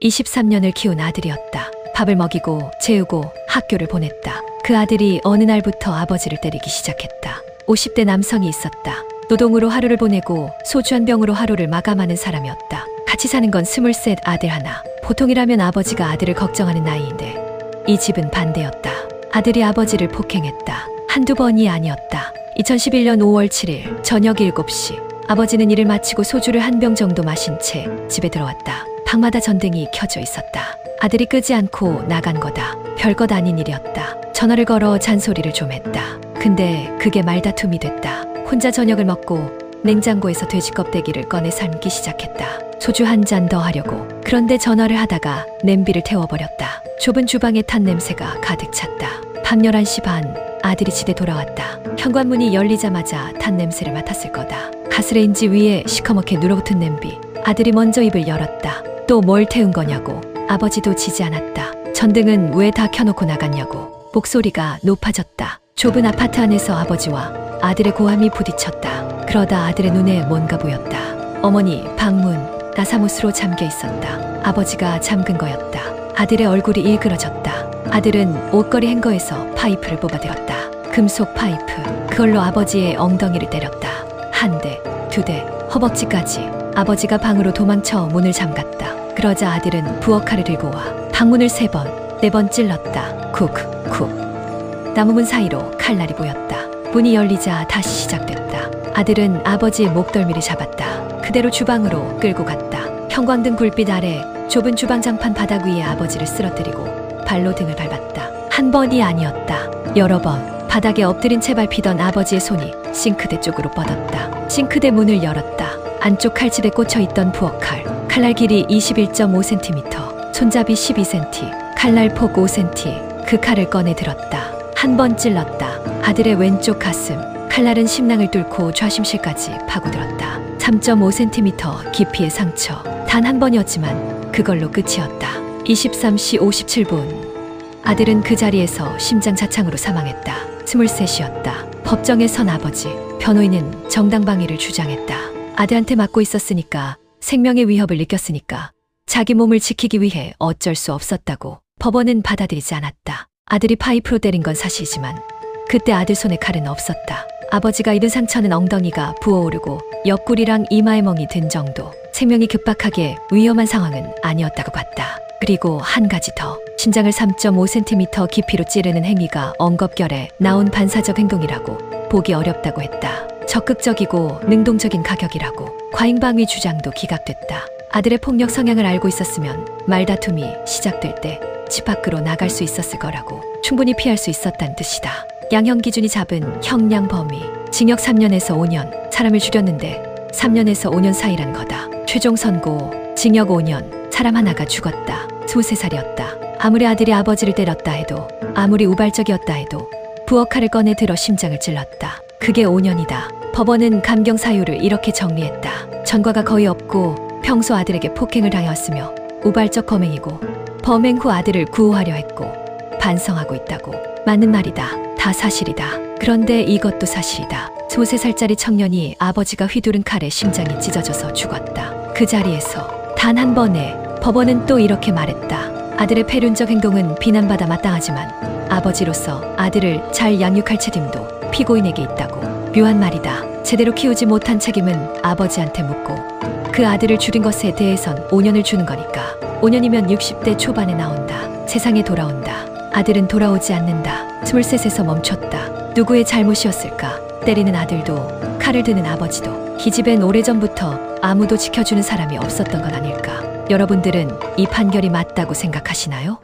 23년을 키운 아들이었다. 밥을 먹이고 재우고 학교를 보냈다. 그 아들이 어느 날부터 아버지를 때리기 시작했다. 50대 남성이 있었다. 노동으로 하루를 보내고 소주 한 병으로 하루를 마감하는 사람이었다. 같이 사는 건 23 아들 하나. 보통이라면 아버지가 아들을 걱정하는 나이인데 이 집은 반대였다. 아들이 아버지를 폭행했다. 한두 번이 아니었다. 2011년 5월 7일 저녁 7시 아버지는 일을 마치고 소주를 한 병 정도 마신 채 집에 들어왔다. 방마다 전등이 켜져 있었다. 아들이 끄지 않고 나간 거다. 별것 아닌 일이었다. 전화를 걸어 잔소리를 좀 했다. 근데 그게 말다툼이 됐다. 혼자 저녁을 먹고 냉장고에서 돼지 껍데기를 꺼내 삶기 시작했다. 소주 한 잔 더 하려고. 그런데 전화를 하다가 냄비를 태워버렸다. 좁은 주방에 탄 냄새가 가득 찼다. 밤 11시 반 아들이 집에 돌아왔다. 현관문이 열리자마자 탄 냄새를 맡았을 거다. 가스레인지 위에 시커멓게 눌어붙은 냄비. 아들이 먼저 입을 열었다. 또 뭘 태운 거냐고. 아버지도 지지 않았다. 전등은 왜 다 켜놓고 나갔냐고. 목소리가 높아졌다. 좁은 아파트 안에서 아버지와 아들의 고함이 부딪혔다. 그러다 아들의 눈에 뭔가 보였다. 어머니 방문 나사못으로 잠겨 있었다. 아버지가 잠근 거였다. 아들의 얼굴이 일그러졌다. 아들은 옷걸이 행거에서 파이프를 뽑아들었다. 금속 파이프. 그걸로 아버지의 엉덩이를 때렸다. 한 대, 두 대, 허벅지까지. 아버지가 방으로 도망쳐 문을 잠갔다. 그러자 아들은 부엌칼을 들고 와 방문을 3번, 4번 찔렀다. 쿡, 쿡. 나무문 사이로 칼날이 보였다. 문이 열리자 다시 시작됐다. 아들은 아버지의 목덜미를 잡았다. 그대로 주방으로 끌고 갔다. 형광등 불빛 아래 좁은 주방 장판 바닥 위에 아버지를 쓰러뜨리고 발로 등을 밟았다. 한 번이 아니었다. 여러 번. 바닥에 엎드린 채 밟히던 아버지의 손이 싱크대 쪽으로 뻗었다. 싱크대 문을 열었다. 안쪽 칼집에 꽂혀있던 부엌칼. 칼날 길이 21.5cm, 손잡이 12cm, 칼날 폭 5cm. 그 칼을 꺼내 들었다. 한 번 찔렀다. 아들의 왼쪽 가슴. 칼날은 심낭을 뚫고 좌심실까지 파고들었다. 3.5cm 깊이의 상처. 단 한 번이었지만 그걸로 끝이었다. 23시 57분. 아들은 그 자리에서 심장 자창으로 사망했다. 23이었다. 법정에 선 아버지. 변호인은 정당방위를 주장했다. 아들한테 맞고 있었으니까, 생명의 위협을 느꼈으니까 자기 몸을 지키기 위해 어쩔 수 없었다고. 법원은 받아들이지 않았다. 아들이 파이프로 때린 건 사실이지만 그때 아들 손에 칼은 없었다. 아버지가 입은 상처는 엉덩이가 부어오르고 옆구리랑 이마에 멍이 든 정도. 생명이 급박하게 위험한 상황은 아니었다고 봤다. 그리고 한 가지 더. 심장을 3.5cm 깊이로 찌르는 행위가 엉겁결에 나온 반사적 행동이라고 보기 어렵다고 했다. 적극적이고 능동적인 가격이라고. 과잉방위 주장도 기각됐다. 아들의 폭력 성향을 알고 있었으면 말다툼이 시작될 때 집 밖으로 나갈 수 있었을 거라고. 충분히 피할 수 있었다는 뜻이다. 양형 기준이 잡은 형량 범위. 징역 3년에서 5년. 사람을 죽였는데 3년에서 5년 사이란 거다. 최종 선고 징역 5년. 사람 하나가 죽었다. 23살이었다. 아무리 아들이 아버지를 때렸다 해도, 아무리 우발적이었다 해도 부엌칼을 꺼내 들어 심장을 찔렀다. 그게 5년이다. 법원은 감경 사유를 이렇게 정리했다. 전과가 거의 없고 평소 아들에게 폭행을 당해왔으며 우발적 범행이고 범행 후 아들을 구호하려 했고 반성하고 있다고. 맞는 말이다. 다 사실이다. 그런데 이것도 사실이다. 23살짜리 청년이 아버지가 휘두른 칼에 심장이 찢어져서 죽었다. 그 자리에서 단 한 번에. 법원은 또 이렇게 말했다. 아들의 폐륜적 행동은 비난받아 마땅하지만 아버지로서 아들을 잘 양육할 책임도 피고인에게 있다고. 묘한 말이다. 제대로 키우지 못한 책임은 아버지한테 묻고 그 아들을 죽인 것에 대해선 5년을 주는 거니까. 5년이면 60대 초반에 나온다. 세상에 돌아온다. 아들은 돌아오지 않는다. 23에서 멈췄다. 누구의 잘못이었을까? 때리는 아들도 칼을 드는 아버지도. 이 집엔 오래전부터 아무도 지켜주는 사람이 없었던 건 아닐까? 여러분들은 이 판결이 맞다고 생각하시나요?